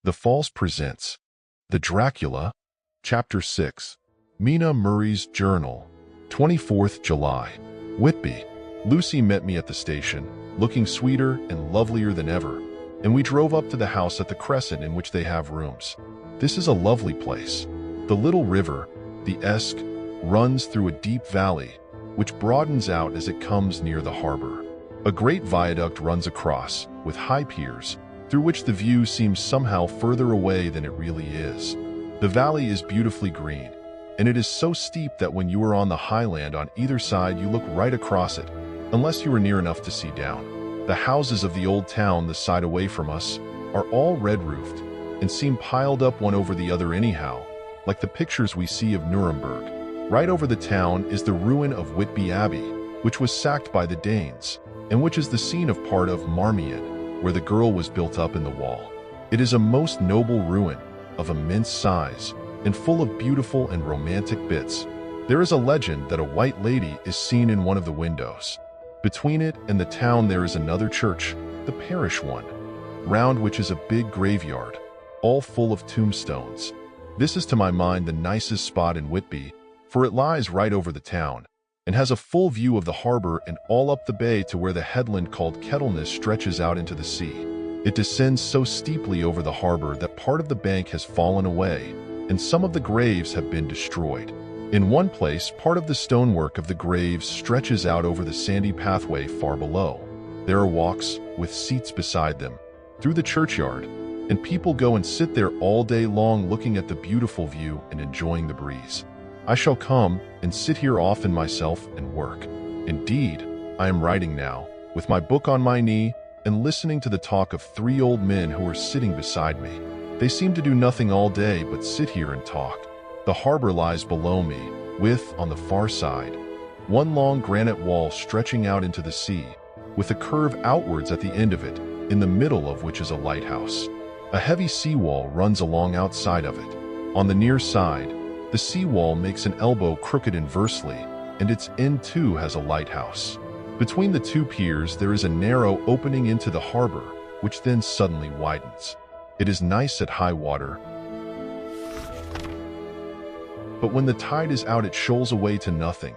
The Falls presents The Dracula, Chapter 6, Mina Murray's Journal, 24th July. Whitby. Lucy met me at the station, looking sweeter and lovelier than ever, and we drove up to the house at the Crescent in which they have rooms. This is a lovely place. The little river, the Esk, runs through a deep valley, which broadens out as it comes near the harbor. A great viaduct runs across, with high piers, through which the view seems somehow further away than it really is. The valley is beautifully green, and it is so steep that when you are on the highland on either side you look right across it, unless you are near enough to see down. The houses of the old town the side away from us are all red-roofed, and seem piled up one over the other anyhow, like the pictures we see of Nuremberg. Right over the town is the ruin of Whitby Abbey, which was sacked by the Danes, and which is the scene of part of Marmion, where the girl was built up in the wall. It is a most noble ruin, of immense size, and full of beautiful and romantic bits. There is a legend that a white lady is seen in one of the windows. Between it and the town there is another church, the parish one, round which is a big graveyard, all full of tombstones. This is to my mind the nicest spot in Whitby, for it lies right over the town, and has a full view of the harbor and all up the bay to where the headland called Kettleness stretches out into the sea. It descends so steeply over the harbor that part of the bank has fallen away, and some of the graves have been destroyed. In one place, part of the stonework of the graves stretches out over the sandy pathway far below. There are walks, with seats beside them, through the churchyard, and people go and sit there all day long looking at the beautiful view and enjoying the breeze. I shall come and sit here often myself and work. Indeed, I am writing now, with my book on my knee, and listening to the talk of three old men who are sitting beside me. They seem to do nothing all day but sit here and talk. The harbor lies below me, with, on the far side, one long granite wall stretching out into the sea, with a curve outwards at the end of it, in the middle of which is a lighthouse. A heavy seawall runs along outside of it. On the near side, the seawall makes an elbow crooked inversely, and its end too has a lighthouse. Between the two piers there is a narrow opening into the harbor, which then suddenly widens. It is nice at high water, but when the tide is out it shoals away to nothing,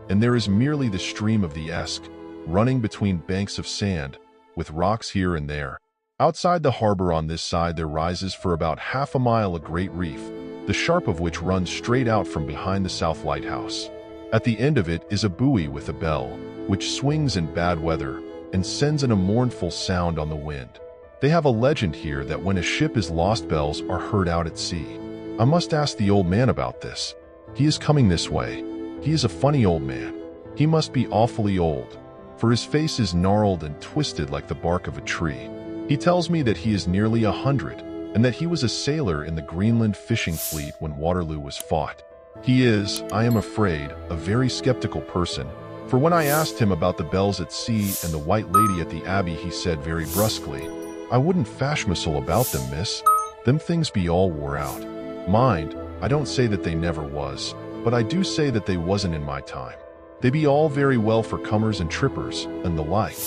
and there is merely the stream of the Esk, running between banks of sand, with rocks here and there. Outside the harbor on this side there rises for about half a mile a great reef, the sharp of which runs straight out from behind the south lighthouse. At the end of it is a buoy with a bell, which swings in bad weather, and sends in a mournful sound on the wind. They have a legend here that when a ship is lost bells are heard out at sea. I must ask the old man about this. He is coming this way. He is a funny old man. He must be awfully old, for his face is gnarled and twisted like the bark of a tree. He tells me that he is nearly 100, and that he was a sailor in the Greenland fishing fleet when Waterloo was fought. He is, I am afraid, a very skeptical person, for when I asked him about the bells at sea and the white lady at the abbey, he said very brusquely, "I wouldn't fashmissel about them, miss. Them things be all wore out. Mind, I don't say that they never was, but I do say that they wasn't in my time. They be all very well for cummers and trippers, and the like,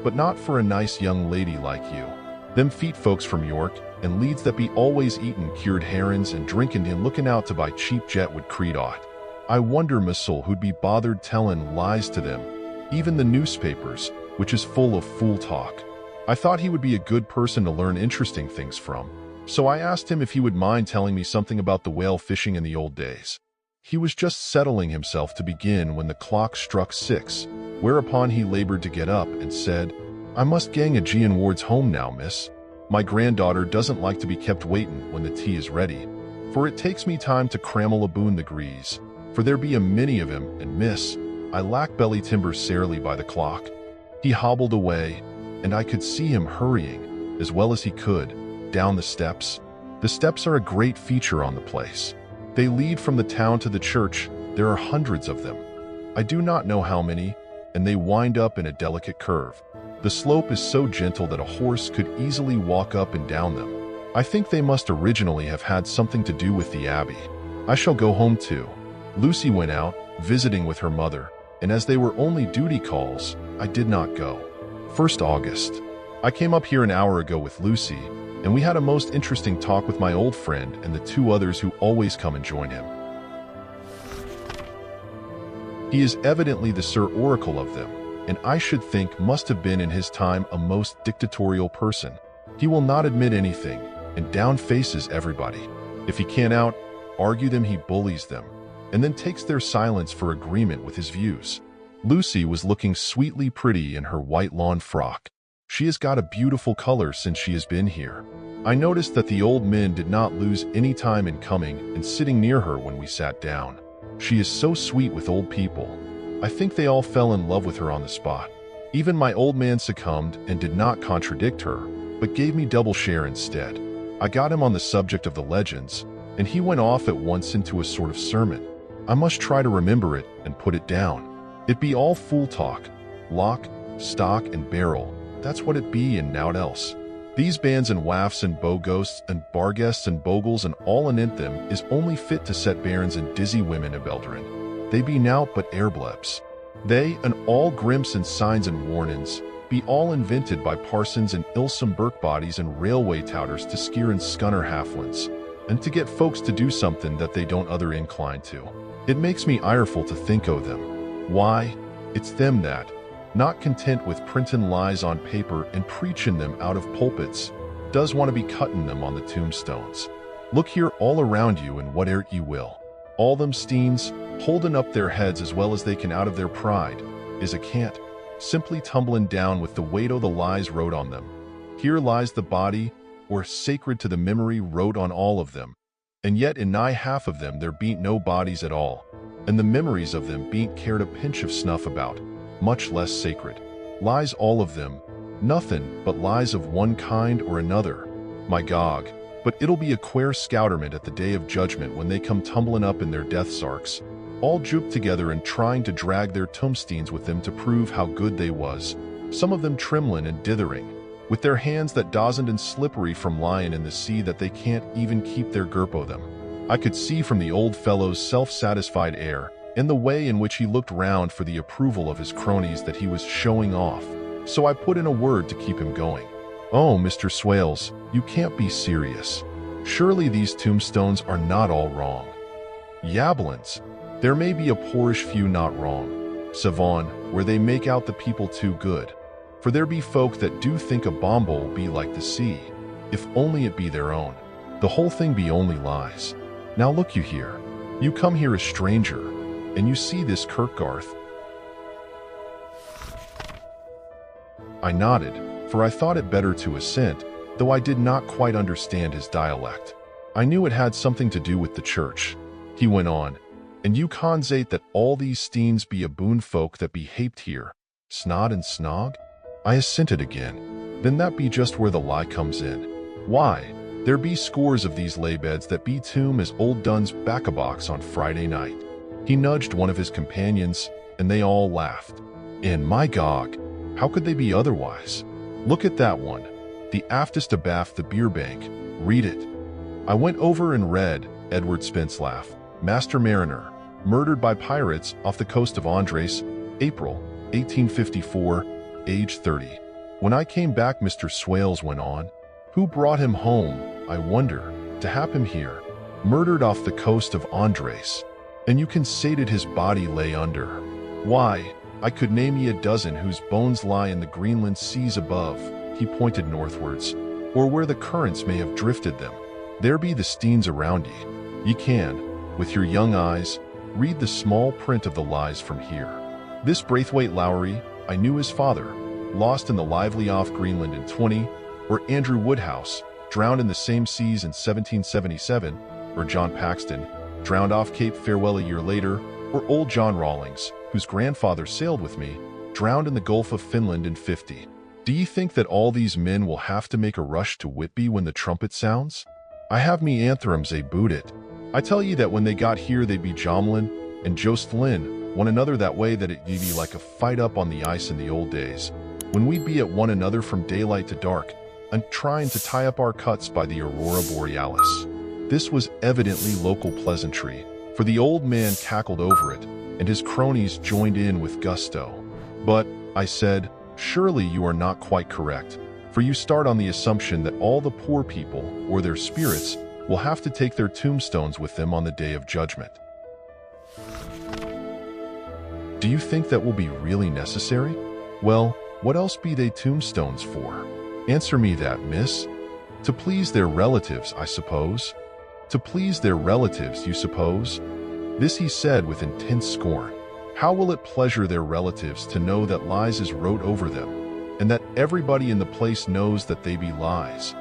but not for a nice young lady like you. Them feet folks from York, and Leeds that be always eatin' cured herrins and drinkin' and lookin' out to buy cheap jet would creed aught. I wonder, missul, who'd be bothered tellin' lies to them, even the newspapers, which is full of fool talk." I thought he would be a good person to learn interesting things from, so I asked him if he would mind telling me something about the whale fishing in the old days. He was just settling himself to begin when the clock struck 6, whereupon he labored to get up and said, "I must gang a Gian wards home now, miss. My granddaughter doesn't like to be kept waitin' when the tea is ready, for it takes me time to crammel aboon the grease, for there be a many of him, and miss, I lack belly timber sarely by the clock." He hobbled away, and I could see him hurrying, as well as he could, down the steps. The steps are a great feature on the place. They lead from the town to the church. There are hundreds of them. I do not know how many, and they wind up in a delicate curve. The slope is so gentle that a horse could easily walk up and down them. I think they must originally have had something to do with the abbey. I shall go home too. Lucy went out, visiting with her mother, and as they were only duty calls, I did not go. 1st August. I came up here an hour ago with Lucy, and we had a most interesting talk with my old friend and the two others who always come and join him. He is evidently the Sir Oracle of them, and I should think must have been in his time a most dictatorial person. He will not admit anything, and down-faces everybody. If he can't argue them, he bullies them, and then takes their silence for agreement with his views. Lucy was looking sweetly pretty in her white lawn frock. She has got a beautiful color since she has been here. I noticed that the old men did not lose any time in coming and sitting near her when we sat down. She is so sweet with old people. I think they all fell in love with her on the spot. Even my old man succumbed and did not contradict her, but gave me double share instead. I got him on the subject of the legends, and he went off at once into a sort of sermon. I must try to remember it and put it down. It be all fool talk, lock, stock, and barrel. That's what it be and nowt else. These bands and waffs and bow-ghosts and barguests and bogles and all anent them is only fit to set bairns and dizzy women a-belderen. They be nowt but airblebs. They, and all grimps and signs and warnings, be all invented by parsons and ilsome birkbodies and railway touters to skeer and scunner halflins, and to get folks to do something that they don't other incline to. It makes me ireful to think o' them. Why, it's them that, not content with printin' lies on paper and preachin' them out of pulpits, does want to be cuttin' them on the tombstones. Look here all around you and whate'er ye will. All them steens, holdin' up their heads as well as they can out of their pride, is a cant, simply tumblin' down with the weight o' the lies wrote on them. Here lies the body, or sacred to the memory wrote on all of them, and yet in nigh half of them there bean't no bodies at all, and the memories of them bean't cared a pinch of snuff about, much less sacred. Lies all of them, nothin' but lies of one kind or another. My gog, but it'll be a quare scouterment at the day of judgment when they come tumblin' up in their death sarks, all jooped together and trying to drag their tombsteins with them to prove how good they was, some of them trimlin' and dithering, with their hands that dozened and slippery from lyin' in the sea that they can't even keep their grip o' them. I could see from the old fellow's self-satisfied air, and the way in which he looked round for the approval of his cronies, that he was showing off, so I put in a word to keep him going. "Oh, Mr. Swales, you can't be serious. Surely these tombstones are not all wrong." "Yablins, there may be a poorish few not wrong, Savon, where they make out the people too good. For there be folk that do think a bombole be like the sea, if only it be their own. The whole thing be only lies. Now look you here. You come here a stranger, and you see this Kirkgarth." I nodded, for I thought it better to assent, though I did not quite understand his dialect. I knew it had something to do with the church. He went on, "And you consate that all these steens be a boon folk that be haped here, snod and snog?" I assented again. "Then that be just where the lie comes in. Why, there be scores of these laybeds that be tomb as old Dunn's baccabox on Friday night." He nudged one of his companions, and they all laughed. And my gog, how could they be otherwise? Look at that one, the aftest abaft the beer bank. Read it. I went over and read Edward Spence laugh, Master Mariner, murdered by pirates off the coast of Andres, April 1854, age 30. When I came back, Mr. Swales went on, "Who brought him home, I wonder, to hap him here, murdered off the coast of Andres? And you consated his body lay under. Why, I could name ye a dozen whose bones lie in the Greenland seas above," he pointed northwards, "or where the currents may have drifted them. There be the steens around ye. Ye can, with your young eyes, read the small print of the lies from here. This Braithwaite Lowry, I knew his father, lost in the lively off Greenland in 20, or Andrew Woodhouse, drowned in the same seas in 1777, or John Paxton, drowned off Cape Farewell a year later, or old John Rawlings, whose grandfather sailed with me, drowned in the Gulf of Finland in 50. Do ye think that all these men will have to make a rush to Whitby when the trumpet sounds? I have me antherems boot it. I tell ye that when they got here they'd be jomlin and jostlin one another that way that it be like a fight up on the ice in the old days, when we'd be at one another from daylight to dark, and trying to tie up our cuts by the aurora borealis." This was evidently local pleasantry, for the old man cackled over it, and his cronies joined in with gusto. "But," I said, "surely you are not quite correct. for you start on the assumption that all the poor people, or their spirits, will have to take their tombstones with them on the day of judgment. Do you think that will be really necessary? Well, what else be they tombstones for? Answer me that, miss. To please their relatives, I suppose. To please their relatives, you suppose? This he said with intense scorn. How will it pleasure their relatives to know that lies is wrote over them, and that everybody in the place knows that they be lies?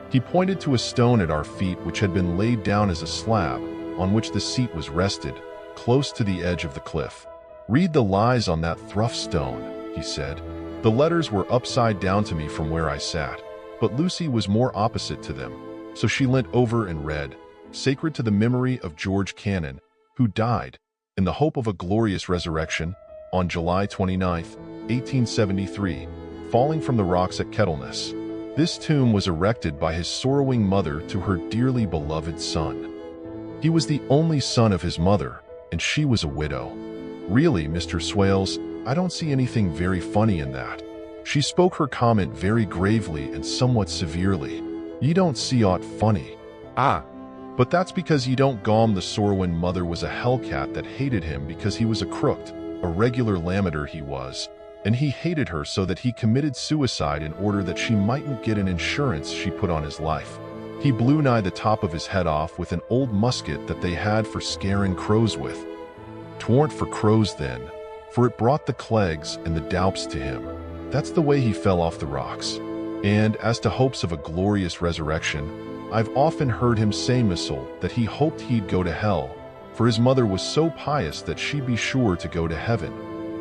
He pointed to a stone at our feet which had been laid down as a slab, on which the seat was rested, close to the edge of the cliff. Read the lies on that through stone, he said. The letters were upside down to me from where I sat, but Lucy was more opposite to them, so she leant over and read, "Sacred to the memory of George Cannon, who died, in the hope of a glorious resurrection, on July 29, 1873, falling from the rocks at Kettleness. This tomb was erected by his sorrowing mother to her dearly beloved son. He was the only son of his mother, and she was a widow. Really, Mr. Swales, I don't see anything very funny in that." She spoke her comment very gravely and somewhat severely. "Ye don't see aught funny." "Ah, but that's because ye don't gawm the sorrowing mother was a hellcat that hated him because he was a crooked, a regular lamiter he was, and he hated her so that he committed suicide in order that she mightn't get an insurance she put on his life. He blew nigh the top of his head off with an old musket that they had for scaring crows with. 'Twarn't for crows then, for it brought the clegs and the doups to him. That's the way he fell off the rocks. And as to hopes of a glorious resurrection, I've often heard him say, Missile, that he hoped he'd go to hell, for his mother was so pious that she'd be sure to go to heaven,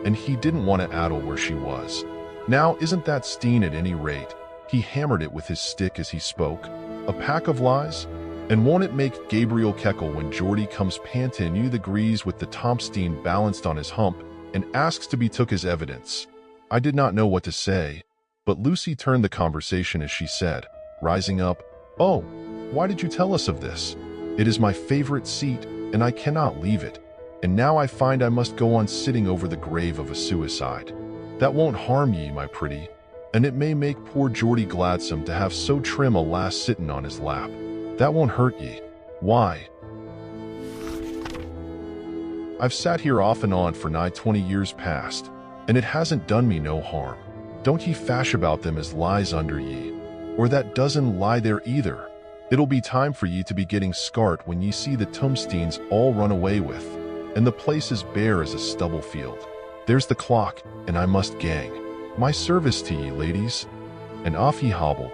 and he didn't want to addle where she was. Now, isn't that Steen at any rate?" He hammered it with his stick as he spoke. "A pack of lies? And won't it make Gabriel Keckle when Geordie comes pantin' you the grease with the Tompstein balanced on his hump and asks to be took as evidence?" I did not know what to say, but Lucy turned the conversation as she said, rising up, "Oh, why did you tell us of this? It is my favorite seat, and I cannot leave it. And now I find I must go on sitting over the grave of a suicide. That won't harm ye, my pretty, and it may make poor Geordie gladsome to have so trim a lass sittin' on his lap. That won't hurt ye. Why? I've sat here off and on for nigh 20 years past, and it hasn't done me no harm. Don't ye fash about them as lies under ye, or that doesn't lie there either. It'll be time for ye to be getting scart when ye see the tombsteins all run away with, and the place is bare as a stubble field. There's the clock, and I must gang. My service to ye, ladies." And off he hobbled.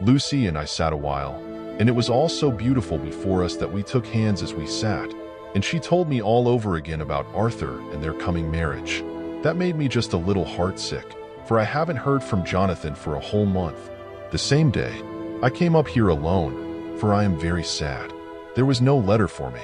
Lucy and I sat a while, and it was all so beautiful before us that we took hands as we sat, and she told me all over again about Arthur and their coming marriage. That made me just a little heartsick, for I haven't heard from Jonathan for a whole month. The same day, I came up here alone, for I am very sad. There was no letter for me.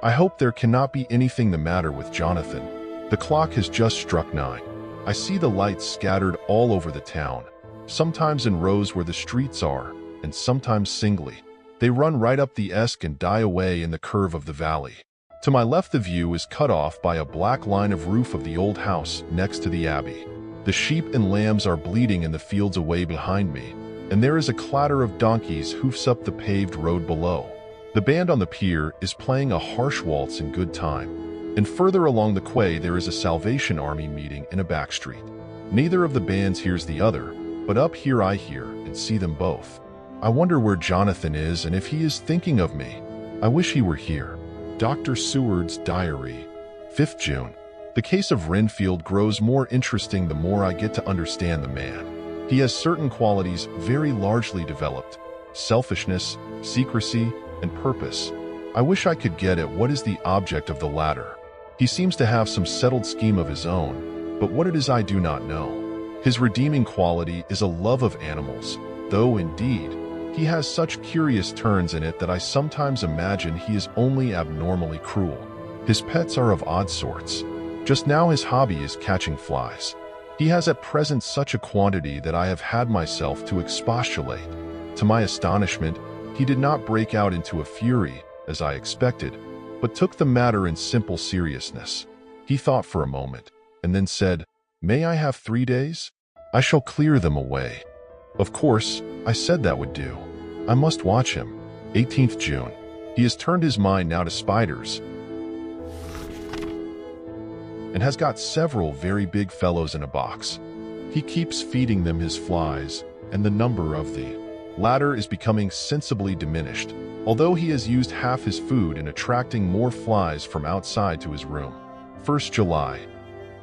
I hope there cannot be anything the matter with Jonathan. The clock has just struck 9. I see the lights scattered all over the town, sometimes in rows where the streets are, and sometimes singly. They run right up the Esk and die away in the curve of the valley. To my left the view is cut off by a black line of roof of the old house next to the abbey. The sheep and lambs are bleating in the fields away behind me, and there is a clatter of donkeys' hoofs up the paved road below. The band on the pier is playing a harsh waltz in good time, and further along the quay there is a Salvation Army meeting in a back street. Neither of the bands hears the other, but up here I hear and see them both. I wonder where Jonathan is and if he is thinking of me. I wish he were here. Dr. Seward's Diary, 5th June. The case of Renfield grows more interesting the more I get to understand the man. He has certain qualities very largely developed: selfishness, secrecy, and purpose. I wish I could get at what is the object of the latter. He seems to have some settled scheme of his own, but what it is I do not know. His redeeming quality is a love of animals, though, indeed, he has such curious turns in it that I sometimes imagine he is only abnormally cruel. His pets are of odd sorts. Just now his hobby is catching flies. He has at present such a quantity that I have had myself to expostulate. To my astonishment, he did not break out into a fury, as I expected, but took the matter in simple seriousness. He thought for a moment, and then said, "May I have 3 days? I shall clear them away." Of course, I said that would do. I must watch him. 18th June. He has turned his mind now to spiders and has got several very big fellows in a box. He keeps feeding them his flies, and the number of the latter is becoming sensibly diminished, although he has used half his food in attracting more flies from outside to his room. 1st July.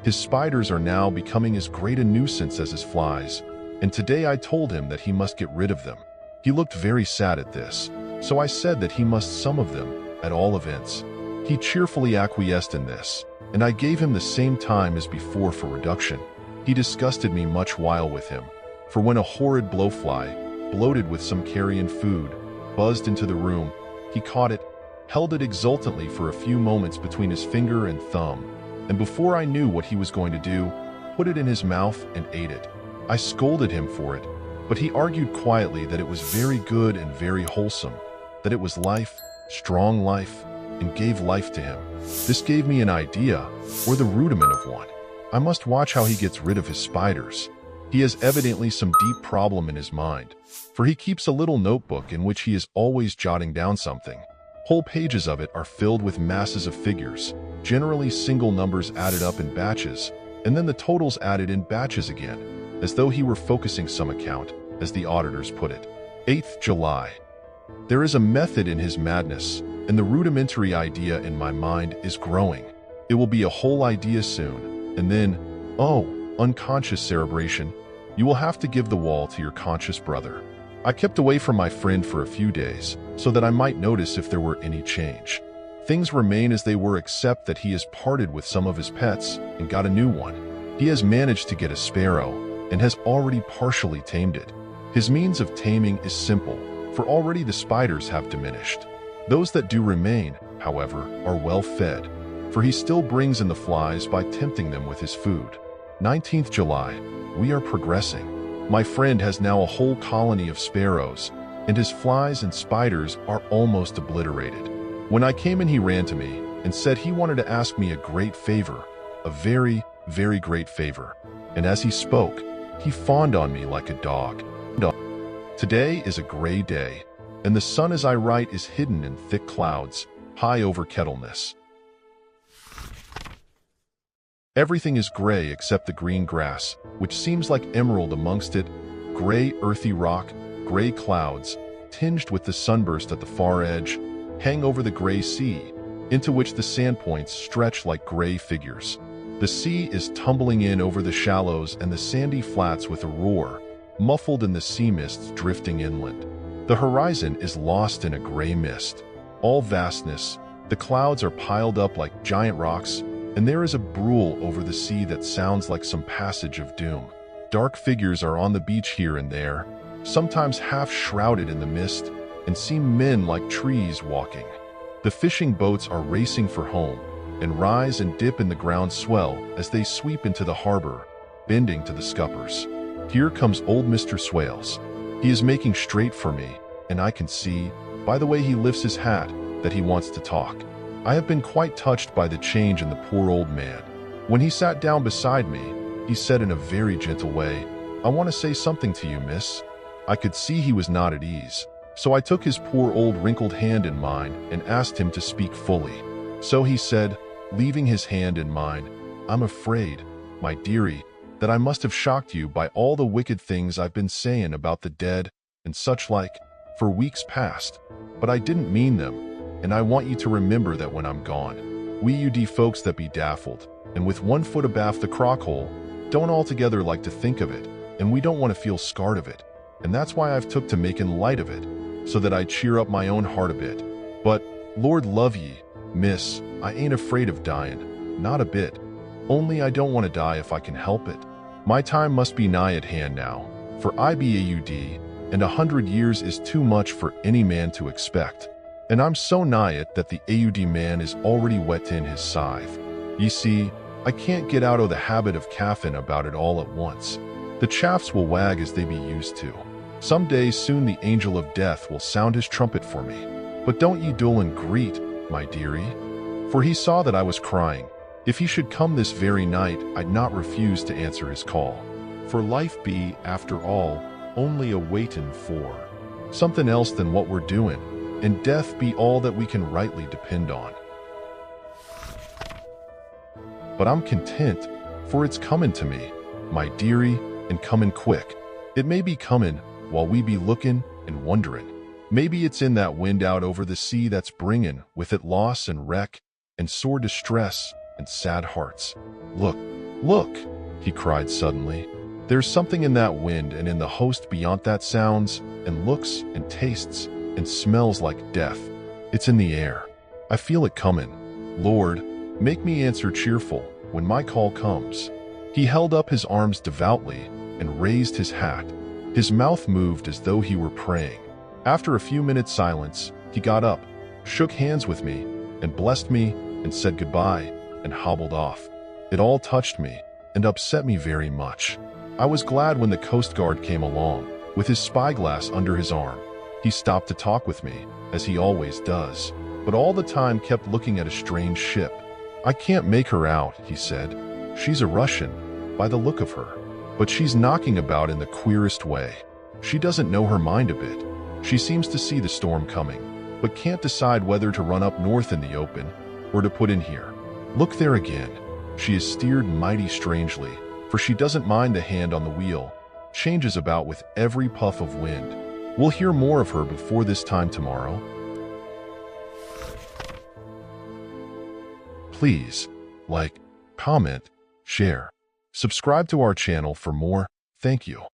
His spiders are now becoming as great a nuisance as his flies, and today I told him that he must get rid of them. He looked very sad at this, so I said that he must some of them, at all events. He cheerfully acquiesced in this, and I gave him the same time as before for reduction. He disgusted me much while with him, for when a horrid blowfly, bloated with some carrion food, buzzed into the room, he caught it, held it exultantly for a few moments between his finger and thumb, and before I knew what he was going to do, put it in his mouth and ate it. I scolded him for it, but he argued quietly that it was very good and very wholesome, that it was life, strong life, and gave life to him. This gave me an idea, or the rudiment of one. I must watch how he gets rid of his spiders. He has evidently some deep problem in his mind, for he keeps a little notebook in which he is always jotting down something. Whole pages of it are filled with masses of figures, generally single numbers added up in batches, and then the totals added in batches again, as though he were focusing some account, as the auditors put it. 8th July. There is a method in his madness, and the rudimentary idea in my mind is growing. It will be a whole idea soon, and then, oh, unconscious cerebration, you will have to give the wall to your conscious brother. I kept away from my friend for a few days, so that I might notice if there were any change. Things remain as they were except that he has parted with some of his pets and got a new one. He has managed to get a sparrow, and has already partially tamed it. His means of taming is simple, for already the spiders have diminished. Those that do remain, however, are well fed, for he still brings in the flies by tempting them with his food. 19th July. We are progressing. My friend has now a whole colony of sparrows, and his flies and spiders are almost obliterated. When I came in, he ran to me and said he wanted to ask me a great favor, a very, very great favor. And as he spoke, he fawned on me like a dog. Today is a gray day, and the sun as I write is hidden in thick clouds, high over Kettleness. Everything is gray except the green grass, which seems like emerald amongst it, gray earthy rock, gray clouds, tinged with the sunburst at the far edge, hang over the gray sea, into which the sandpoints stretch like gray figures. The sea is tumbling in over the shallows and the sandy flats with a roar, muffled in the sea mists drifting inland. The horizon is lost in a gray mist. All vastness, the clouds are piled up like giant rocks, and there is a brool over the sea that sounds like some passage of doom. Dark figures are on the beach here and there, sometimes half shrouded in the mist, and seem men like trees walking. The fishing boats are racing for home, and rise and dip in the ground swell as they sweep into the harbor, bending to the scuppers. Here comes old Mr. Swales. He is making straight for me, and I can see, by the way he lifts his hat, that he wants to talk. I have been quite touched by the change in the poor old man. When he sat down beside me, he said in a very gentle way, "I want to say something to you, miss." I could see he was not at ease, so I took his poor old wrinkled hand in mine and asked him to speak fully. So he said, leaving his hand in mine, "I'm afraid, my dearie, that I must have shocked you by all the wicked things I've been saying about the dead and such like for weeks past, but I didn't mean them, and I want you to remember that when I'm gone, we UD folks that be daffled, and with 1 foot abaft the crockhole, don't altogether like to think of it, and we don't want to feel scarred of it, and that's why I've took to making light of it, so that I cheer up my own heart a bit. But, Lord love ye, miss, I ain't afraid of dying, not a bit. Only I don't want to die if I can help it. My time must be nigh at hand now, for I be AUD, and 100 years is too much for any man to expect. And I'm so nigh it that the AUD man is already wet in his scythe. Ye see, I can't get out o' the habit of caffin about it all at once. The chaffs will wag as they be used to. Some day soon the angel of death will sound his trumpet for me. But don't ye dull and greet, my dearie." For he saw that I was crying. If he should come this very night, I'd not refuse to answer his call. For life be, after all, only a waitin' for something else than what we're doing, and death be all that we can rightly depend on. But I'm content, for it's comin' to me, my dearie, and comin' quick. It may be comin' while we be lookin' and wonderin'. Maybe it's in that wind out over the sea that's bringin' with it loss and wreck and sore distress and sad hearts. Look, look, he cried suddenly. There's something in that wind and in the host beyond that sounds and looks and tastes and smells like death. It's in the air. I feel it comin'. Lord, make me answer cheerful when my call comes. He held up his arms devoutly and raised his hat. His mouth moved as though he were praying. After a few minutes' silence, he got up, shook hands with me, and blessed me, and said goodbye, and hobbled off. It all touched me, and upset me very much. I was glad when the Coast Guard came along, with his spyglass under his arm. He stopped to talk with me, as he always does, but all the time kept looking at a strange ship. I can't make her out, he said. She's a Russian, by the look of her. But she's knocking about in the queerest way. She doesn't know her mind a bit. She seems to see the storm coming, but can't decide whether to run up north in the open or to put in here. Look there again. She is steered mighty strangely, for she doesn't mind the hand on the wheel, changes about with every puff of wind. We'll hear more of her before this time tomorrow. Please, like, comment, share, subscribe to our channel for more. Thank you.